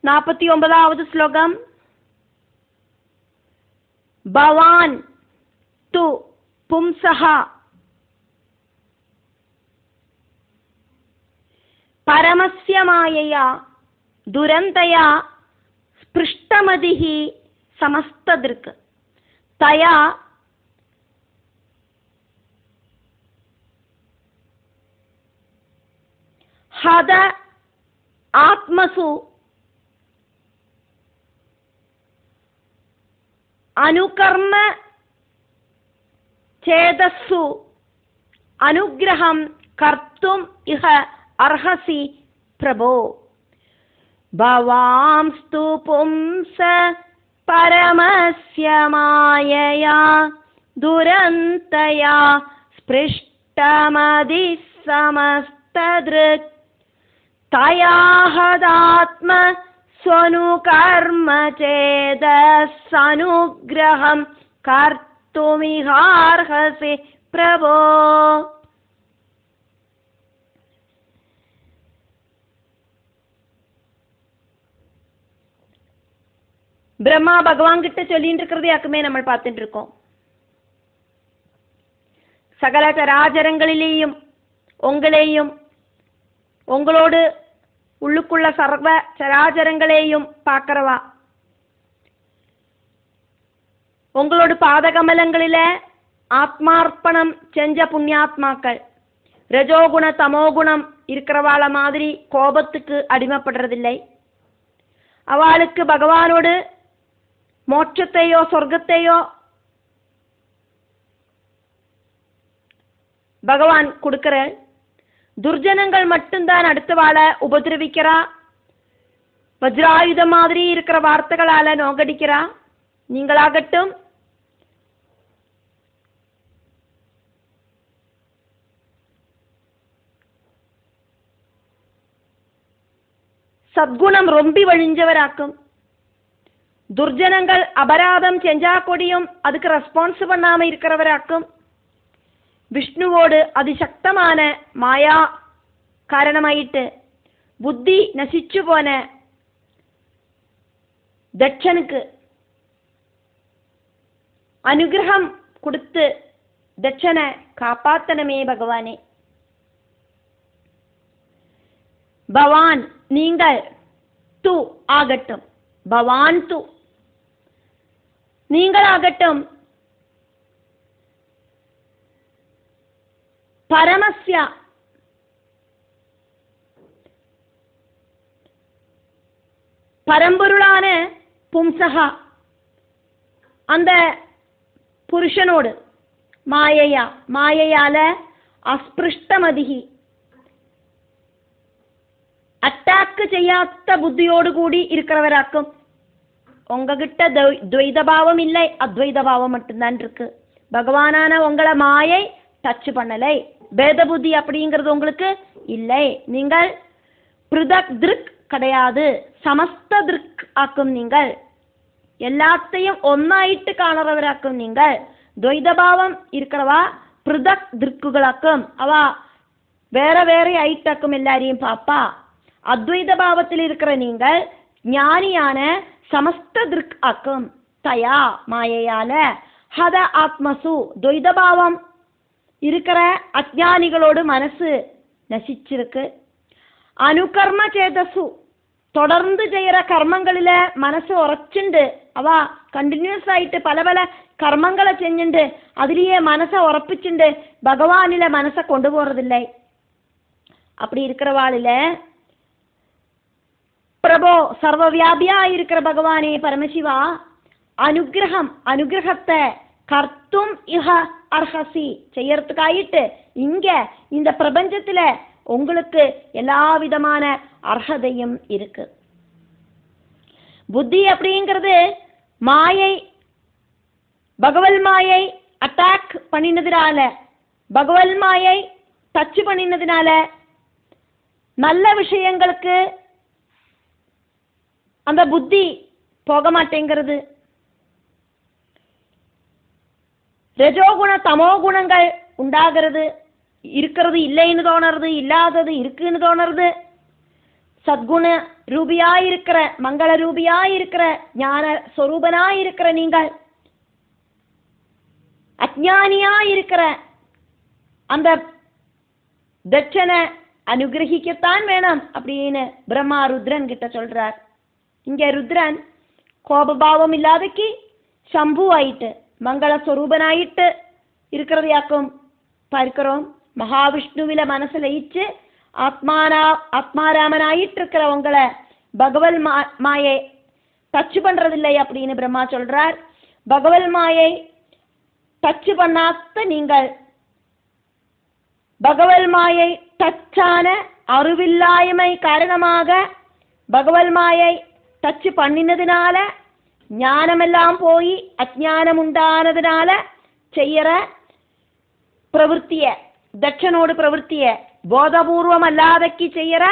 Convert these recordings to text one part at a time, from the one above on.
49வது ஸ்லோகம். பவான் து பும்சஹ பரமஸ்ய மாயையா துரந்தயா ஸ்பிருஷ்டமதிஹி சமஸ்ததிருக் தயா ஹத ஆத்மசு അനുകർമ്മ ചേതസ്സു അനുഗ്രഹം കർത്തും ഇഹ അർഹസി പ്രഭോ. ഭവാംസ്തു പുംസ പരമസ്യ മായയാ ദുരന്തയാ സ്പൃഷ്ടമതി സമസ്തദൃക് തയാ ഹദാത്മ സ്വനുകർമ്മ ചേതസ്സനുഗ്രഹം കർത്തുമിഹാർഹസി പ്രഭോ. பிரம்மா பகவான் கிட்ட சொல்லிட்டு இருக்கிறது யாக்குமே நம்ம பார்த்துட்டு இருக்கோம். சகல சராச்சரங்களிலேயும் உங்களையும் உங்களோடு உள்ளுக்குள்ள சர்வ சராச்சரங்களையும் பார்க்கிறவா, உங்களோட பாதகமலங்களில ஆத்மார்ப்பணம் செஞ்ச புண்ணியாத்மாக்கள் ரஜோகுண தமோகுணம் இருக்கிறவாள மாதிரி கோபத்துக்கு அடிமைப்படுறதில்லை. அவளுக்கு பகவானோடு மோட்சத்தையோ சொர்க்கத்தையோ பகவான் கொடுக்கிற. துர்ஜனங்கள் மட்டும்தான் அடுத்தவாள உபதிரவிக்கிறா, வஜ்ராயுதம் மாதிரி இருக்கிற வார்த்தைகளால நோகடிக்கிறா. நீங்களாகட்டும் சத்குணம் ரொம்பி வழிஞ்சவராக்கும். துர்ஜனங்கள் அபராதம் செஞ்சா கொடியும் அதுக்கு ரெஸ்பான்ஸ் பண்ணாம இருக்கிறவராக்கும். விஷ்ணுவோடு அதிசக்தமான மாயா காரணமாயிட்டு புத்தி நசிச்சு போன தட்சனுக்கு அனுகிரகம் கொடுத்து தட்சனை காப்பாத்தனமே பகவானே. பவான் நீங்கள் து ஆகட்டும், பவான் து நீங்களாகட்டும், பரமஸ்ய பரம்பொருளான பும்சகா அந்த புருஷனோடு மாயையா மாயையால அஸ்பிருஷ்டமதிகி அட்டாக்கு செய்யாத புத்தியோடு கூடி இருக்கிறவராக்கும். உங்ககிட்ட துவைதபாவம் இல்லை, அத்வைதபாவம் மட்டும்தான் இருக்கு. பகவானான உங்களை மாயை டச் பண்ணலை. பேத புத்தி அப்படிங்கிறது உங்களுக்கு இல்லை. நீங்கள் பிருதக் திருக் கிடையாது, சமஸ்த திருக் ஆக்கும். நீங்கள் எல்லாத்தையும் ஒன்னாயிட்டு காணறவராக்கும். நீங்கள் துவைதபாவம் இருக்கிறவா பிருதக் திருக்குகளாக்கும். அவா வேற வேற ஆயிட்டாக்கும், எல்லாரையும் பாப்பா. அத்வைத பாவத்தில் இருக்கிற நீங்கள் ஞானியான சமஸ்த திருக் ஆக்கும். தயா மாயையால ஹத ஆத்மசு துவைதபாவம் இருக்கிற அஜ்ஞானிகளோடு மனசு நசிச்சிருக்கு. அனுகர்ம சேதசு தொடர்ந்து செய்யற கர்மங்களில மனசு உரைச்சுண்டு அவ கண்டினியூஸ் ஆயிட்டு பல பல கர்மங்களை செஞ்சுண்டு அதுலயே மனசை உறப்பிச்சுண்டு பகவானில மனசை கொண்டு போறதில்லை. அப்படி இருக்கிறவாளில பிரபோ சர்வவியாபியா இருக்கிற பகவானே பரமசிவா அனுகிரகம் அனுகிரகத்தை கர்த்தும் இஹ அர்ஹசி செய்யறதுக்காயிட்டு இங்க இந்த பிரபஞ்சத்துல உங்களுக்கு எல்லா விதமான அர்ஹதையும் இருக்கு. புத்தி அப்படிங்கிறது மாயை பகவல் மாயை அட்டாக் பண்ணினதுனால பகவல் மாயை டச் பண்ணினதுனால நல்ல விஷயங்களுக்கு அந்த புத்தி போக மாட்டேங்கிறது. ரஜோகுண தமோ குணங்கள் உண்டாகிறது, இருக்கிறது இல்லைன்னு தோணுறது, இல்லாதது இருக்குன்னு தோணுறது. சத்குண ரூபியாயிருக்கிற, மங்கள ரூபியாயிருக்கிற, ஞான சொரூபனாயிருக்கிற நீங்கள் அஜ்ஞானியாயிருக்கிற அந்த தட்சனை அனுகிரகிக்கத்தான் வேணும் அப்படின்னு பிரம்மா ருத்ரன் கிட்ட சொல்றார். இங்க ருத்ரன் கோபபாவம் இல்லாதக்கு சம்பு ஆயிட்டு மங்கள சொரூபனாயிட்டு இருக்கிறதையாக்கும் பார்க்கிறோம். மகாவிஷ்ணுவில மனசு லயிச்சு ஆத்மாராமனாயிட்டு இருக்கிற உங்களை பகவல் மாயை டச் பண்றதில்லை அப்படின்னு பிரம்மா சொல்றார். பகவல் மாயை டச் பண்ணாத நீங்கள் பகவல் மாயை டச்சான அறிவில்லாய்மை காரணமாக பகவல் மாயை டச் பண்ணினதுனால ஞானமெல்லாம் போய் அஜ்ஞானம் உண்டானதுனால செய்யற பிரவൃத்திய தட்சனோடு பிரவൃத்திய போதபூர்வம் அல்லாதக்கு செய்யற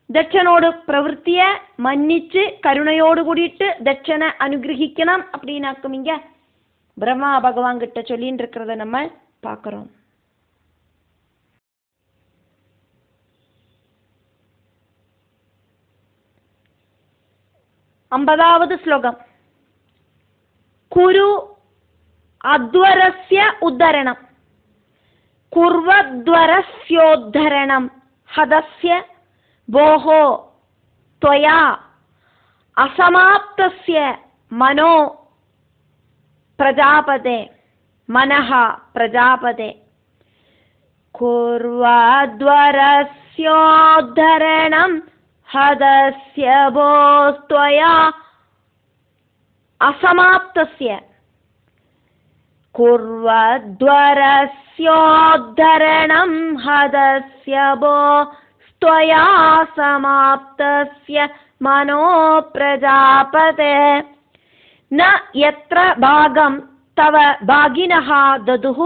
தட்சனோடு பிரவൃத்திய மன்னிச்சு கருணையோடு கூடிட்டு தட்சனை அனுகிரகிக்கணும் அப்படின்னாக்கும் இங்க பிரம்மா பகவான் கிட்ட சொல்லின்னு இருக்கிறத நம்ம பார்க்கிறோம். ஐம்பதாவது ஸ்லோகம். குரு அத்வரஸ்ய உத்தரணம் குர்வத்வரஸ்யோத்தரணம் ஹதஸ்ய போஹோ त्वया असमाप्तस्य मनो प्रजापते मनः प्रजापते कुर्वद्वरस्योद्धरणं हदस्य भोस्त्वया असमाप्तस्य कुर्वद्वरस्योद्धरणं हदस्य भोस्त्वया समाप्तस्य मनो प्रजापते न यत्र भागं तव भागिनः ददुः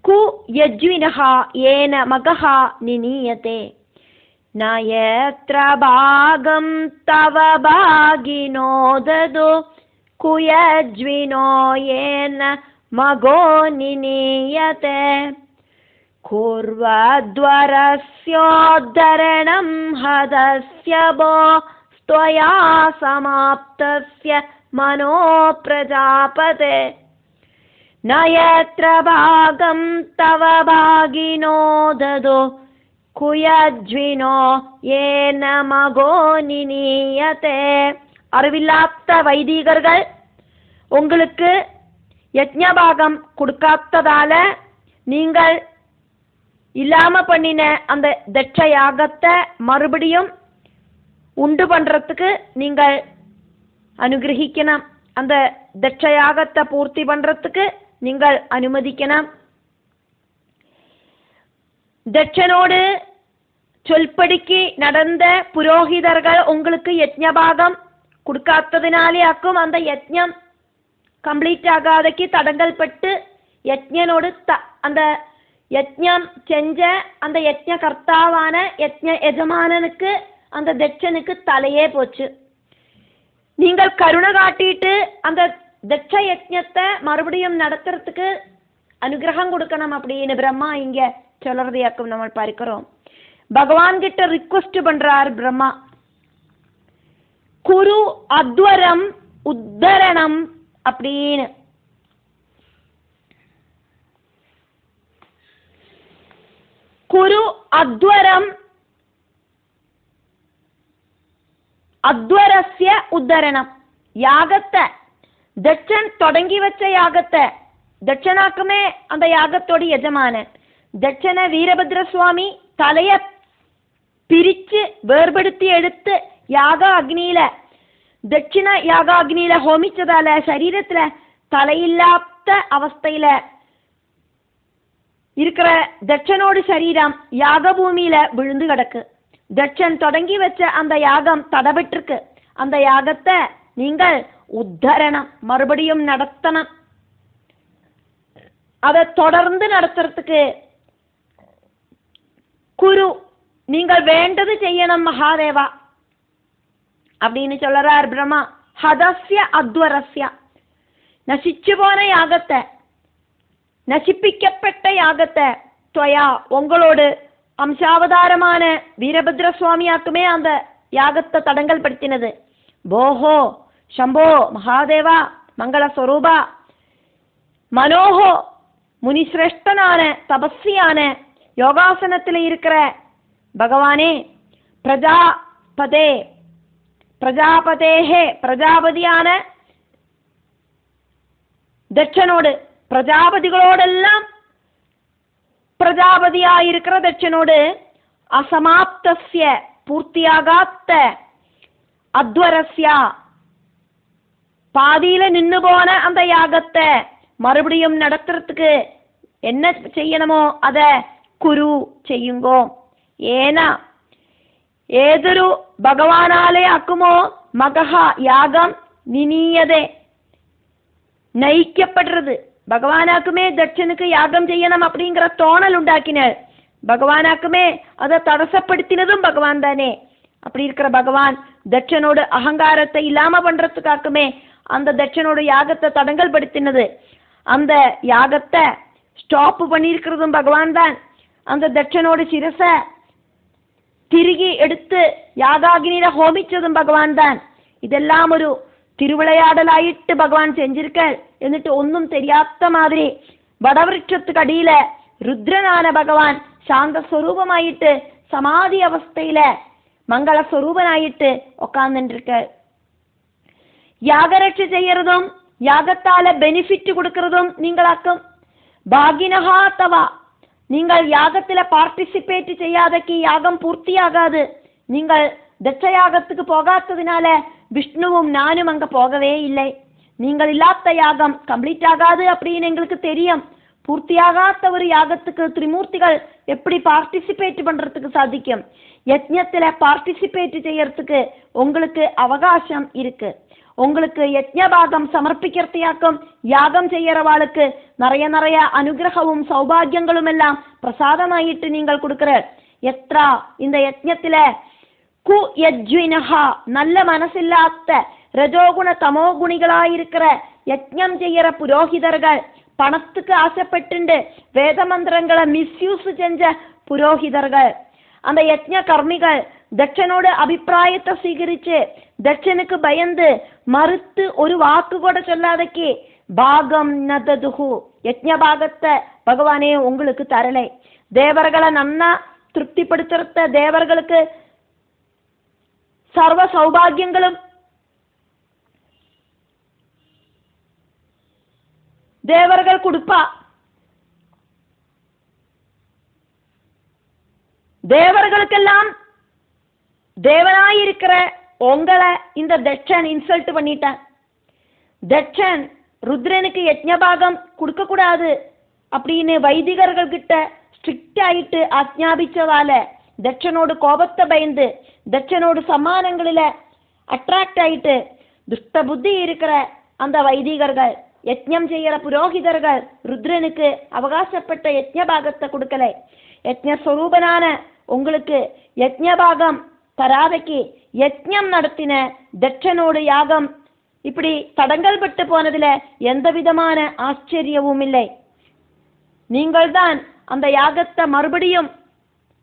कु यज्विनः येन मगः निनीयते न यत्र भागं तव भागिनो ददु कु यज्विनो येन मगो निनीयते कुर्वद्वरस्योद्धरणं हदस्य भोस्त्वया समाप्तस्य मनो प्रजापते न यत्र भागं तव भागिनो ददु कुयज्विनो येन मगो निनीयते. அறிவில்லாத வைதிகர்கள் உங்களுக்கு யஜ்ஞபாகம் கொடுக்காததால நீங்கள் இல்லாம பண்ணின அந்த தட்ச யாகத்தை மறுபடியும் உண்டு பண்றதுக்கு நீங்கள் அனுகிரகிக்கணும். அந்த தட்ச யாகத்தை பூர்த்தி பண்றதுக்கு நீங்கள் அனுமதிக்கணும். தட்சனோடு சொல்படிக்கு நடந்த புரோகிதர்கள் உங்களுக்கு யஜ்ஞபாகம் கொடுக்காததினாலே ஆக்கும் அந்த யஜ்ஞம் கம்ப்ளீட் ஆகாதக்கு தடங்கல் பட்டு யஜ்ஞனோடு அந்த யஜ்ஞம் செஞ்ச அந்த யஜ்ஞ கர்த்தாவான யஜ்ஞ எஜமானனுக்கு அந்த தட்சனுக்கு தலையே போச்சு. நீங்கள் கருணை காட்டிட்டு அந்த தட்ச யஜ்ஞத்தை மறுபடியும் நடத்துறதுக்கு அனுகிரகம் கொடுக்கணும் அப்படின்னு பிரம்மா இங்க சொல்றதையாக்கும் நம்ம பார்க்கிறோம். பகவான் கிட்ட ரிக்வெஸ்ட் பண்றார் பிரம்மா. குரு அத்வரம் உத்தரணம் அப்படின்னு. குரு அத்வரம் அத்வரஸ்ய உத்தரணம் யாகத்தை தட்சன் தொடங்கி வச்ச யாகத்தை தட்சனாக்குமே அந்த யாகத்தோட எஜமானன் தட்சண வீரபத்ர சுவாமி தலைய பிரிச்சு வேர்படுத்தி எடுத்து யாக அக்னியில தட்சிண யாக அக்னியில ஹோமிச்சதால சரீரத்துல தலையில்லாத அவஸ்தையில இருக்கிற தட்சனோடு சரீரம் யாக பூமியில விழுந்து கிடக்கு. தட்சன் தொடங்கி வச்ச அந்த யாகம் தடவிட்டிருக்கு. அந்த யாகத்தை நீங்கள் உத்தரணம் மறுபடியும் நடத்தணும். அதை தொடர்ந்து நடத்துறதுக்கு குரு நீங்கள் வேண்டது செய்யணும் மகாதேவா அப்படின்னு சொல்றார் பிரம்மா. ஹதஸ்ய அத்வரஸ்ய நசிச்சு போன யாகத்தை நசிப்பிக்கப்பட்ட யாகத்தை துவயா உங்களோடு அம்சாவதாரமான வீரபத்ரசுவாமியாக்குமே அந்த யாகத்தை தடங்கல் படுத்தினது. போஹோ சம்போ மகாதேவா மங்கள ஸ்வரூபா மனோஹோ முனிசிரேஷ்டனான தபஸ்வியான யோகாசனத்தில் இருக்கிற பகவானே, பிரஜாபதேஹே பிரஜாபதியான தட்சனோடு, பிரஜாபதிகளோடெல்லாம் பிரஜாபதியாயிருக்கிற தட்சனோடு, அசமாப்தஸ்ய பூர்த்தியாகாத்த அத்வரஸ்யா பாதியில நின்று போன அந்த யாகத்தை மறுபடியும் நடத்துறதுக்கு என்ன செய்யணுமோ அத குரு ചെയ്യുங்கோ. ஏனா ഏതൊരു ഭഗവാനാലെ ആക്കുമോ മഗഹ യാഗം നിനീയതേ നയിക്കപ്പെടുறது. பகவானாக்குமே தட்சனுக்கு யாகம் செய்யணும் அப்படிங்கிற தோணல் உண்டாக்கினார். பகவானாக்குமே அதை தடசப்படுத்தினதும் பகவான் தானே. அப்படி இருக்கிற பகவான் தட்சனோட அகங்காரத்தை இல்லாம பண்றதுக்காக்குமே அந்த தட்சனோட யாகத்தை தடங்கல் படுத்தினது. அந்த யாகத்தை ஸ்டாப் பண்ணியிருக்கிறதும் பகவான் தான். அந்த தட்சனோட சிரச திருகி எடுத்து யாகாகினியில ஹோமிச்சதும் பகவான் தான். இதெல்லாம் ஒரு திருவிளையாடலாயிட்டு பகவான் செஞ்சிருக்க. എന്നിട്ട് ഒന്നും தெரியாത്ത மாதிரி വടവൃക്ഷத்துக்கு അടിയിல രുദ്രനാன ഭഗവാൻ ശാന്തസ്വരൂപമായിട്ട് സമാധി അവസ്ഥയില് മംഗളസ്വരൂപനായിട്ട് ഉட்கார்ந்துருக்க. യാഗരക്ഷ ചെയ്യறதும் യാഗത്താല பெனிஃபிட் கொடுக்கறதும் நீங்களாக்கும். பாகினஹா தவ நீங்கள் யாகத்தில பார்ட்டிசிபேட் செய்யாதக்கு யாகம் பூர்த்தியாகாது. நீங்கள் தட்சயாகத்துக்கு போகாததினால விஷ்ணுவும் நானும் அங்க போகவே இல்லை. நீங்கள் இல்லாத யாகம் கம்ப்ளீட் ஆகாது அப்படின்னு எங்களுக்கு தெரியும். பூர்த்தியாகாத ஒரு யாகத்துக்கு திரிமூர்த்திகள் எப்படி பார்ட்டிசிபேட் பண்றதுக்கு சாதிக்கும்? யஜ்ஞத்துல பார்ட்டிசிபேட் செய்யறதுக்கு உங்களுக்கு அவகாசம் இருக்கு. உங்களுக்கு யஜ்ஞபாகம் சமர்ப்பிக்கிறதையாக்கும் யாகம் செய்யறவாளுக்கு நிறைய அனுகிரகமும் சௌபாகியங்களும் எல்லாம் பிரசாதமாயிட்டு நீங்கள் கொடுக்கிற. எத்ரா இந்த யஜ்ஞத்துல கு யஜ்வினஹா நல்ல மனசில்லாத ரஜோகுண தமோ குணிகளாயிருக்கிற யஜ்ஞம் செய்யற புரோகிதர்கள், பணத்துக்கு ஆசைப்பட்டு வேத மந்திரங்களை மிஸ்யூஸ் செஞ்ச புரோகிதர்கள், அந்த யஜ்ஞ கர்மிகள் தட்சனோட அபிப்பிராயத்தை സ്വീകരിച്ച് தட்சனுக்கு பயந்து மறுத்து ஒரு வாக்கு கூட சொல்லாதக்கு பாகம் நததுஹு யஜ்ஞபாகத்தை பகவானே உங்களுக்கு தரலை. தேவர்களை நன்னா திருப்திப்படுத்துற தேவர்களுக்கு சர்வ சௌபாகியங்களும் தேவர்கள் கொடுப்பா. தேவர்களுக்கெல்லாம் தேவனாயிருக்கிற உங்களை இந்த தட்சன் இன்சல்ட் பண்ணிட்டான். தட்சன் ருத்ரனுக்கு யஜ்ஞபாகம் கொடுக்க கூடாது அப்படின்னு வைதிகர்கள் கிட்ட ஸ்ட்ரிக்ட் ஆயிட்டு ஆஜ்ஞாபிச்சதால தட்சனோடு கோபத்தை பயந்து தட்சனோடு சம்மானங்களில அட்ராக்ட் ஆயிட்டு துஷ்ட புத்தி இருக்கிற அந்த வைதிகர்கள், யஜ்ஞம் செய்யற புரோகிதர்கள் ருத்ரனுக்கு அவகாசப்பட்ட யஜ்ஞபாகத்தை கொடுக்கல. யஜ்ஞஸ்வரூபனான உங்களுக்கு யஜ்ஞபாகம் தராதைக்கு யஜ்ஞம் நடத்தின தட்சனோடு யாகம் இப்படி தடங்கல் பட்டு போனதுல எந்த விதமான ஆச்சரியமும் இல்லை. நீங்கள் தான் அந்த யாகத்தை மறுபடியும்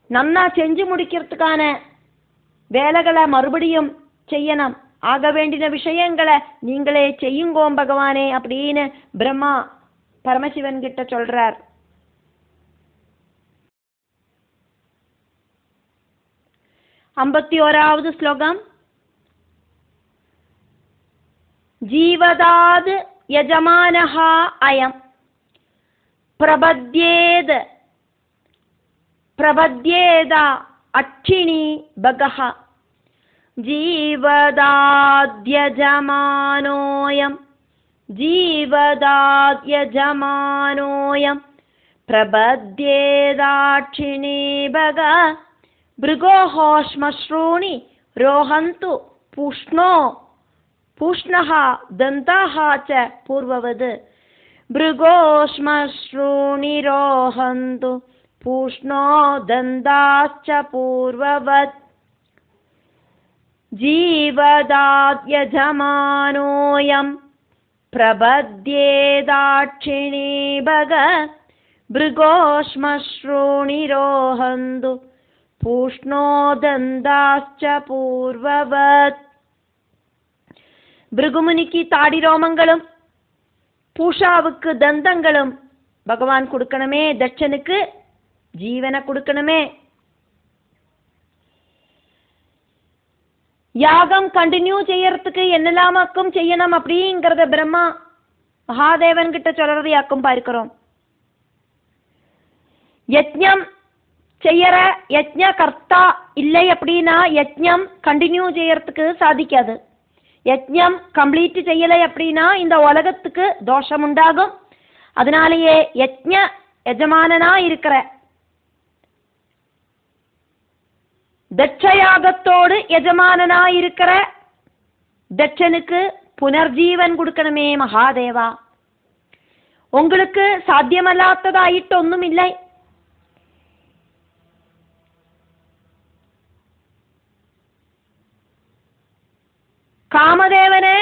நன்னா செஞ்சு முடிக்கிறதுக்கான வேலைகளை மறுபடியும் செய்யணும். ஆக வேண்டிய விஷயங்களை நீங்களே செய்யுங்கோம் பகவானே அப்படின்னு பிரம்மா பரமசிவன் கிட்ட சொல்றார். 51வது ஸ்லோகம். ஜீவதாத் யஜமானஹ அயம் பிரபத்யேத அட்சிணி பகஹ ஜீவதாத்யஜமானோயம் பிரபத்யேதாட்சிணி பக भृगोश्मश्रूणि रोहन्तु पूष्णः दन्ताः च पूर्ववद् भृगोश्मश्रूणि रोहन्तु पूष्णो दन्ताश्च पूर्ववत् जीवदाद्यजमानोऽयं प्रबध्येदाक्षिणी भग भृगोश्मश्रूणि रोहन्तु പൂഷ്ണോദന്താശ്ച പൂർവവത്. ഭൃഗുമുനിക്ക് താടിരോമങ്ങളും പൂഷാവുക്ക് ദന്തങ്ങളും ഭഗവാൻ കൊടുക്കണമേ. ദക്ഷനുക്ക് ജീവനെ കൊടുക്കണമേ. யாகம் கண்டினியூ செய்யறதுக்கு என்னெல்லாமாக்கும் செய்யணும் அப்படிங்கிறத பிரம்மா மகாதேவன் கிட்ட சொல்றதையாக்கும் பார்க்கிறோம். யஜ்ஞம் செய்யற யஜ்ஞ கர்த்தா இல்லை அப்படின்னா யஜ்ஞம் கண்டினியூ செய்யறதுக்கு சாதிக்காது. யஜ்ஞம் கம்ப்ளீட் செய்யலை அப்படின்னா இந்த உலகத்துக்கு தோஷம் உண்டாகும். அதனாலேயே யஜ்ஞ யஜமானனா இருக்கிற தட்சயாகத்தோடு யஜமானனா இருக்கிற தட்சனுக்கு புனர்ஜீவன் கொடுக்கணுமே மகாதேவா. உங்களுக்கு சாத்தியமல்லாததாயிட்டு ஒண்ணுமில்லை. காமதேவனை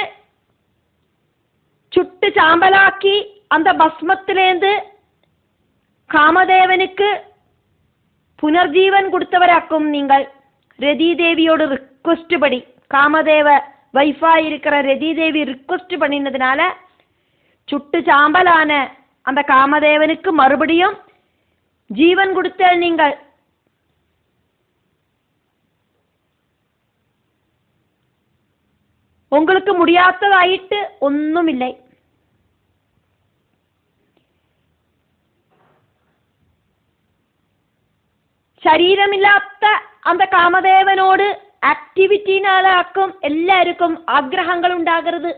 சுட்டு சாம்பலாக்கி அந்த பஸ்மத்திலேந்து காமதேவனுக்கு புனர்ஜீவன் கொடுத்தவராக்கும் நீங்கள். ரதி தேவியோட ரிக்வெஸ்ட் படி, காமதேவ வைஃபா இருக்கிற ரதி தேவி ரிக்வெஸ்ட் பண்ணினதுனால சுட்டு சாம்பலான அந்த காமதேவனுக்கு மறுபடியும் ஜீவன் கொடுத்த நீங்கள். உங்களுக்கு முடியாததாயிட்டு ஒண்ணுமில்லை. ശരീരമില്ലാത്ത அந்த കാമദേവനോട് ആക്ടിവിറ്റിനാലാക്കും എല്ലാവർക്കും ആഗ്രഹങ്ങൾ ഉണ്ടാകരുത്.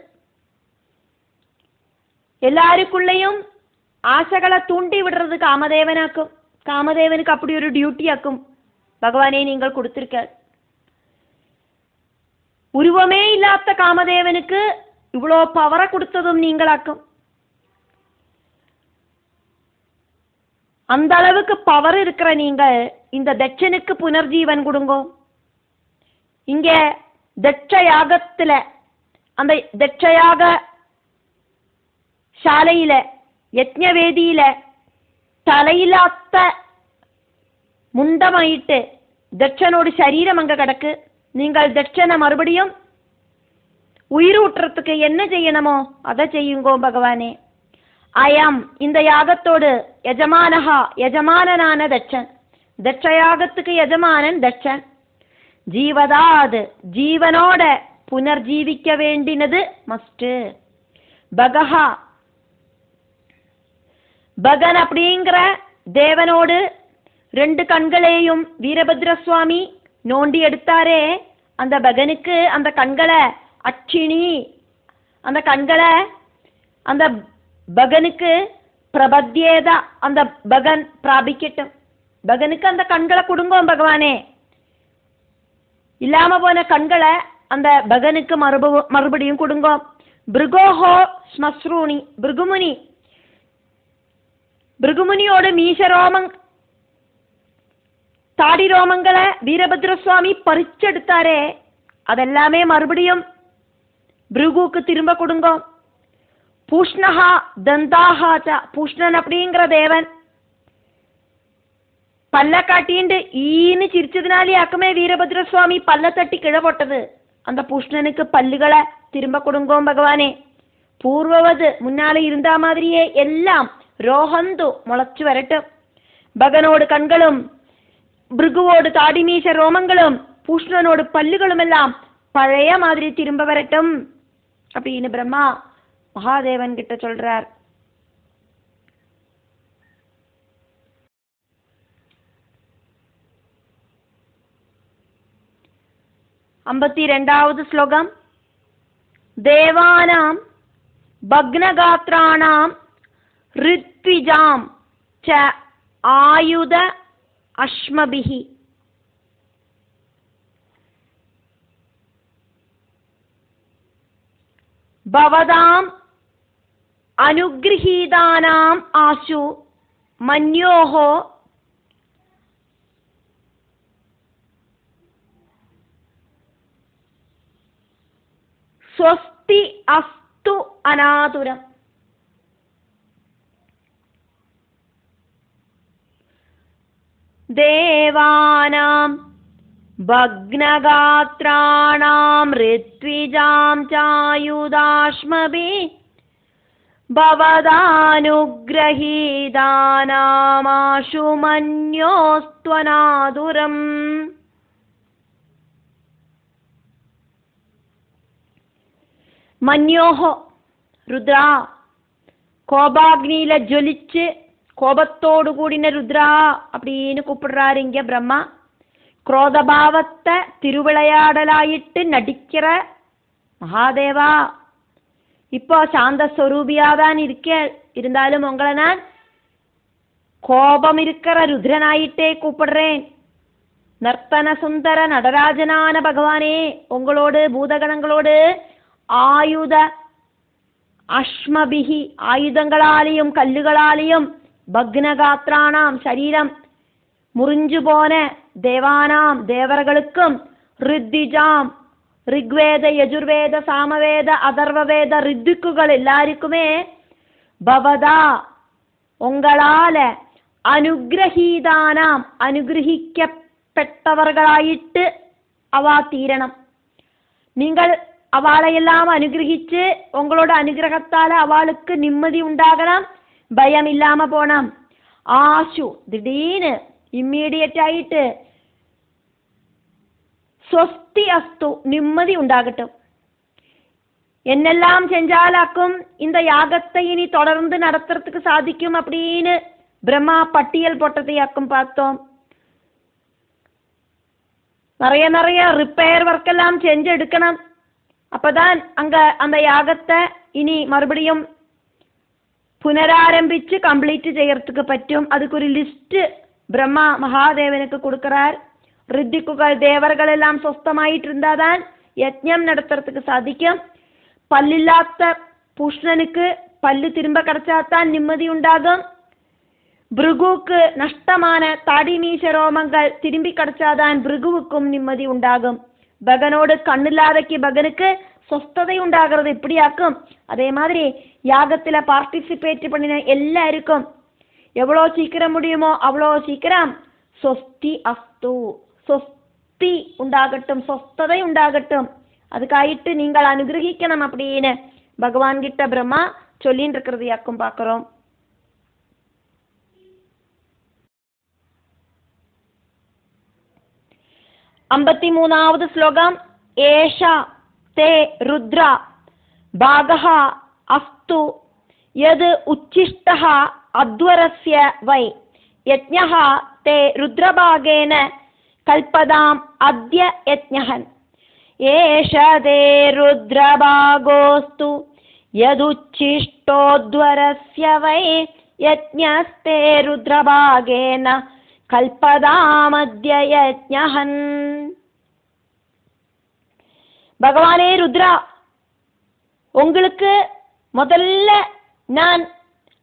എല്ലാവർക്കുള്ളയും ആശകളെ തൂണ്ടി വിടുறது കാമദേവനാക്കും. കാമദേവനുக்கு அப்படி ஒரு டியூட்டியாக்கும் பகவானே நீங்கள் கொடுத்திருக்க. உருவமே இல்லாத காமதேவனுக்கு இவ்வளோ பவரை கொடுத்ததும் நீங்களாக்கும். அந்த அளவுக்கு பவர் இருக்கிற நீங்கள் இந்த தட்சனுக்கு புனர்ஜீவன் கொடுங்கோ. இங்க தட்சயாகத்துல அந்த தட்சயாக ശാലയില യജ്ഞവേദിയില തലയില്ലാത്ത മുണ്ടമായിട്ട് ദക്ഷനോട് ശരീരം അങ്ക കിടക്ക്. നിങ്ങൾ ദക്ഷനെ മറുപടിയും ഉയരൂട്ടുறதுக்கு என்ன செய்யணுமோ அதை செய்யுங்கோ பகவானே. அயம் இந்த யாகத்தோடு யஜமானஹா யஜமானனான தட்சன். தட்சயாகத்துக்கு யஜமானன் தட்சன். ஜீவதாது ஜீவனோட புனர்ஜீவிக்க வேண்டினது மஸ்ட். பகஹா பகன் அப்படிங்கிற தேவனோடு 2 கண்களையும் வீரபத்ர சுவாமி நோண்டி எடுத்தாரே. அந்த பகனுக்கு அந்த கண்களை அட்சிணி அந்த கண்களை அந்த பகனுக்கு பிரபத்யேத அந்த பகன் பிராபிக்கட்டும். பகனுக்கு அந்த கண்களை கொடுங்கோ பகவானே. இல்லாம போன கண்களை அந்த பகனுக்கு மறுபடியும் கொடுங்கோ. பிருகோஹோ ஸ்மஸ்ரூணி பிருகுமுனியோட மீசரோமங் தாடி ரோமங்களை வீரபத்ர சுவாமி பறிச்செடுத்தாரே, அதெல்லாமே மறுபடியும் பிருகுக்கு திரும்ப கொடுங்கோ. பூஷ்ணஹா தந்தாஹாச்ச பூஷ்ணன் அப்படிங்கிற தேவன் பல்ல காட்டிண்டு ஈன்னு சிரிச்சதுனாலே ஆக்குமே வீரபத்ர சுவாமி பல்ல தட்டி கிழ போட்டது. அந்த பூஷ்ணனுக்கு பல்லுகளை திரும்ப கொடுங்கோ பகவானே. பூர்வவது முன்னால இருந்தா மாதிரியே எல்லாம் ரோஹந்து முளைச்சு வரட்டும். பகனோடு கண்களும் பிருகுவோடு தாடிமீச ரோமங்களும் பூஷ்ணனோடு பல்லுகளும் எல்லாம் பழைய மாதிரி திரும்ப வரட்டும் அப்படின்னு பிரம்மா மகாதேவன் கிட்ட சொல்றார். 52வது ஸ்லோகம். தேவானாம் பக்னகாத்ராணாம் ரித்விஜாம் ச ஆயுத அஷ்மபிஹி. பவதாம் அனுக்ரஹீதானாம் ஆசு மன்யோஹோ സ്വസ്തി അസ്തു അനാതുരം. ദേവാനാം ഭഗ്നഗാത്രാണാം ഋത്വിജാം ചായുധാശ്മഭിः ഭവദാനുഗ്രഹീതാനാമാശു മന്യോസ്ത്വനാതുരം. മന്യോഹോ രുദ്ര, கோபாக்னியில ஜொலிச்சு கோபத்தோடு கூடின ருத்ரா அப்படின்னு கூப்பிடுறாரு இங்க பிரம்மா. குரோதபாவத்தை திருவிளையாடலாயிட்டு நடிக்கிற மகாதேவா, இப்போ சாந்த ஸ்வரூபியாதான் இருக்க, இருந்தாலும் உங்களை நான் கோபம் இருக்கிற ருத்ரனாயிட்டே கூப்பிடுறேன். நர்த்தன சுந்தர நடராஜனான பகவானே, உங்களோடு பூதகணங்களோடு ஆயுத அஷ்மபிகி ஆயுதங்களாலேயும் கல்லுகளாலேயும் பக்னகாத்ராணாம் சரீரம் முறிஞ்சு போன தேவானாம் தேவர்களுக்கும் ரித்திஜாம் ரிக்வேத யஜுர்வேத சாமவேத அதர்வவேத ரித்துக்குகள் எல்லாருக்குமே பவதா உங்களால അനുഗ്രഹീതാനാം അനുഗ്രഹിക്കപ്പെട്ടവർകളായിട്ട് അവ തീരണം. നിങ്ങൾ அவளையெல்லாம் அனுகிரகிச்சு உங்களோட அனுகிரகத்தால அவளுக்கு நிம்மதி உண்டாகணும், பயம் இல்லாம போனோம். ஆசு திடீர்னு இம்மீடியட் ஆயிட்டு സ്വസ്തി അസ്തു நிம்மதி உண்டாகட்டும். என்னெல்லாம் செஞ்சாலாக்கும் இந்த யாகத்தை இனி தொடர்ந்து நடத்துறதுக்கு சாதிக்கும் அப்படின்னு பிரம்மா பட்டியல் போட்டதையாக்கும் பார்த்தோம். நிறைய ரிப்பேர் ஒர்க்கெல்லாம் செஞ்சு எடுக்கணும். அப்பதான் அங்க அந்த யாகத்தை இனி மறுபடியும் புனராரம்பிச்சு கம்ப்ளீட் செய்யறதுக்கு பറ്റും. அதுக்கு ஒரு லிஸ்ட் பிரம்மா மகாதேவனுக்கு கொடுக்கிறார். ரித்திக்குகள் தேவர்கள் எல்லாம் சொஸ்தமாயிட்டு இருந்தாதான் யஜ்ஞம் நடத்துறதுக்கு சாதிக்கும். பல்லில்லாத பூஷ்ணனுக்கு பல்லு திரும்ப கிடைச்சாதான் நிம்மதி உண்டாகும். பிருகுவுக்கு நஷ்டமான தாடி மீச ரோமங்கள் திரும்பி கிடைச்சாதான் பிருகுவுக்கும் நிம்மதி உண்டாகும். பகனோடு கண்ணில்லாதக்கு பகனுக்கு சொஸ்ததை உண்டாகிறது இப்படியாக்கும். அதே மாதிரி யாகத்துல பார்ட்டிசிபேட் பண்ணின எல்லாருக்கும் எவ்வளோ சீக்கிரம் முடியுமோ அவ்வளோ சீக்கிரம் சொஸ்தி அஸ்து சொஸ்தி உண்டாகட்டும், சொஸ்ததை உண்டாகட்டும், அதுக்காயிட்டு நீங்கள் அனுகிரகிக்கணும் அப்படின்னு பகவான் கிட்ட பிரம்மா சொல்லின்னு இருக்கிறது யாக்கும் பார்க்கிறோம். 53வது ஸ்லோகம். ஏஷ தே ருத்ர பாகஹ அஸ்து யத் உச்சிஷ்டஹ அத்வரஸ்ய வை யஜ்ஞஹ தே ருத்ரபாகேன கல்பதாம் அத்ய யஜ்ஞஹன். ஏஷ தே ருத்ரபாகோஸ்து யதுச்சிஷ்டோத்வரஸ்ய வை யஜ்ஞஸ்தே ருத்ரபாகேன கல்பதாமத்ய யஜ்ஞஹன். பகவானே ருத்ரா, உங்களுக்கு முதல்ல நான்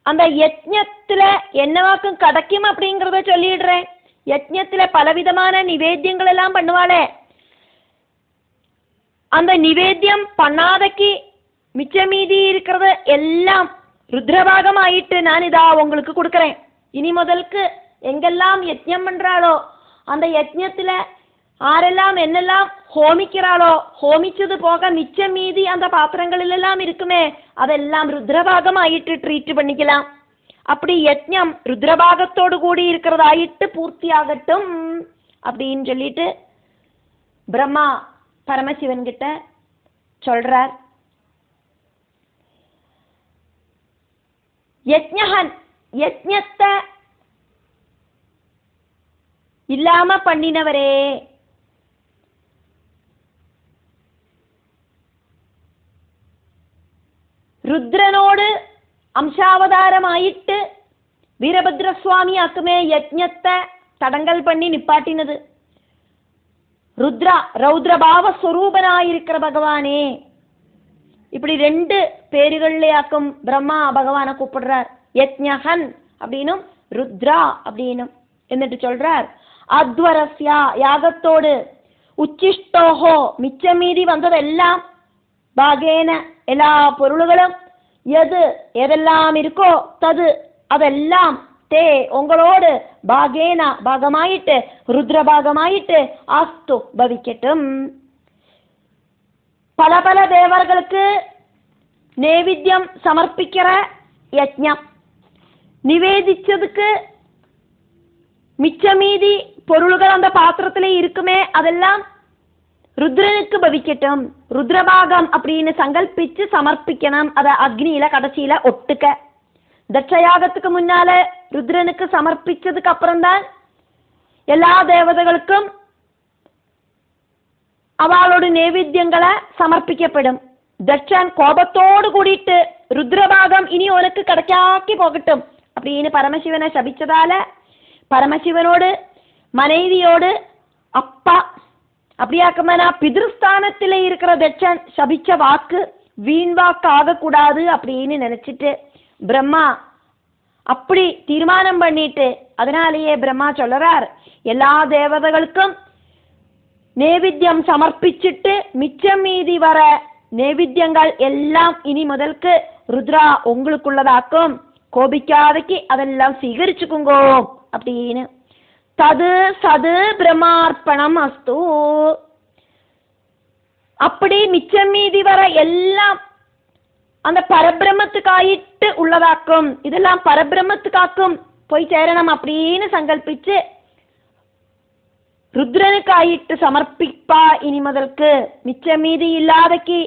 அந்த யஜ்ஞத்துல என்னவாக்கும் கிடைக்கும் அப்படிங்கிறத சொல்லிடுறேன். யஜ்ஞத்துல பலவிதமான நிவேத்தியங்கள் எல்லாம் பண்ணுவாளே, அந்த நிவேத்தியம் பண்ணாதக்கு மிச்ச மீதி இருக்கிறது எல்லாம் ருத்ரபாகமாயிட்டு நான் இதா உங்களுக்கு கொடுக்குறேன். இனி முதலுக்கு எங்கெல்லாம் யஜ்ஞம் பண்றாளோ அந்த யஜ்ஞத்துல ஆரெல்லாம் என்னெல்லாம் ஹோமிக்கிறாளோ ஹோமிச்சது போக மிச்ச மீதி அந்த பாத்திரங்களில் எல்லாம் இருக்குமே அதெல்லாம் ருத்ரபாகமாயிட்டு ட்ரீட் பண்ணிக்கலாம். அப்படி யஜ்ஞம் ருத்ரபாகத்தோடு கூடி இருக்கிறதாயிட்டு பூர்த்தி ஆகட்டும் அப்படின்னு சொல்லிட்டு பிரம்மா பரமசிவன் கிட்ட சொல்றார். யஜ்ஞஹன் யஜ்ஞத்தை இல்லாம பண்ணினவரே, ருத்ரனோடு அம்சாவதாரமாயிட்டு வீரபத்ரசுவாமி ஆக்குமே யஜ்ஞத்தை தடங்கல் பண்ணி நிப்பாட்டினது. ருத்ரா ரௌத்ரபாவ ஸ்வரூபனாயிருக்கிற பகவானே, இப்படி ரெண்டு பேருகள்லையாக்கும் பிரம்மா பகவானை கூப்பிடுறார். யஜ்ஞஹன் அப்படின்னும் ருத்ரா அப்படின்னும் എന്നിട്ട് சொல்றார். அத்வரஸ்யா யாகத்தோடு, உச்சிஷ்டோஹோ மிச்சமீதி வந்ததெல்லாம், பாகேன எல்லா பொருள்களும், எது எதெல்லாம் இருக்கோ தது அதெல்லாம் தே உங்களோடு பாகேன பாகமாயிட்டு ருத்ரபாகமாயிட்டு அஸ்து பவிக்கட்டும். பல பல தேவர்களுக்கு நைவேத்தியம் சமர்ப்பிக்கிற யஜ்ஞம் நிவேதிச்சதுக்கு மிச்சமீதி பொருள்கள் அந்த பாத்திரத்திலே இருக்குமே அதெல்லாம் ருத்ரனுக்கு பவிக்கட்டும். ருத்ரபாகம் அப்படின்னு சங்கல்பிச்சு சமர்ப்பிக்கணும். அதை அக்னியில கடைசியில ஒட்டுக்க தட்சயாகத்துக்கு முன்னால ருத்ரனுக்கு சமர்ப்பிச்சதுக்கு அப்புறம்தான் எல்லா தேவதைகளுக்கும் அவளோட நைவேத்தியங்களை சமர்ப்பிக்கப்படும். தட்சன் கோபத்தோடு கூடிட்டு ருத்ரபாகம் இனி உனக்கு கிடைக்காக்கி போகட்டும் அப்படின்னு பரமசிவனை சபிச்சதால பரமசிவனோடு மனைவியோடு அப்பா அப்படியாக்கமனா பிதிருஸ்தானத்திலே இருக்கிற தட்சன் சபிச்ச வாக்கு வீண் வாக்கு ஆகக்கூடாது அப்படின்னு நினைச்சிட்டு பிரம்மா அப்படி தீர்மானம் பண்ணிட்டு அதனாலேயே பிரம்மா சொல்றார், எல்லா தேவதைகளுக்கும் நைவேத்தியம் சமர்ப்பிச்சுட்டு மிச்சம் மீதி வர நைவேத்தியங்கள் எல்லாம் இனி முதலுக்கு ருத்ரா உங்களுக்குள்ளதாக்கும், கோபிக்காதக்கு அதெல்லாம் சீகரிச்சுக்குங்கோ அப்படின்னு. தது சது பிரம்மார்ப்பணம் அஸ்து. அப்படி மிச்சம் மீதி வர எல்லாம் அந்த பரபிரம்மத்துக்காயிட்டு உள்ளதாக்கும், இதெல்லாம் பரபிரம்மத்துக்காக்கும் போய் சேரணும் அப்படின்னு சங்கல்பிச்சு ருத்ரனுக்காயிட்டு சமர்ப்பிப்பா. இனி முதலுக்கு மிச்ச மீதி இல்லாதக்கு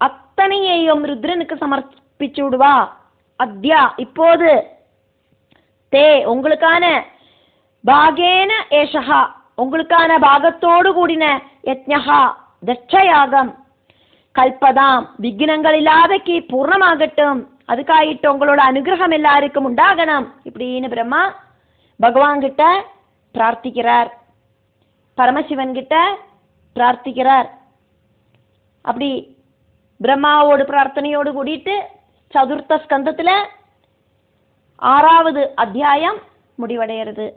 அத்தனையையும் ருத்ரனுக்கு சமர்ப்பிச்சு விடுவா. அத்யா இப்போது தே உங்களுக்கான பாகேன ஏஷா உங்களுக்கான பாகத்தோடு கூடின யஜ்ஞா தட்சயாகம் கல்பதாம் விக்னங்கள் இல்லாதக்கு பூர்ணமாகட்டும், அதுக்காயிட்டு உங்களோட அனுகிரகம் எல்லாருக்கும் உண்டாகணும் இப்படின்னு பிரம்மா பகவான் கிட்ட பிரார்த்திக்கிறார், பரமசிவன் கிட்ட பிரார்த்திக்கிறார். அப்படி பிரம்மாவோடு பிரார்த்தனையோடு கூடிட்டு சதுர்த்த ஸ்கந்தத்துல 6வது அத்தியாயம் முடிவடைகிறது.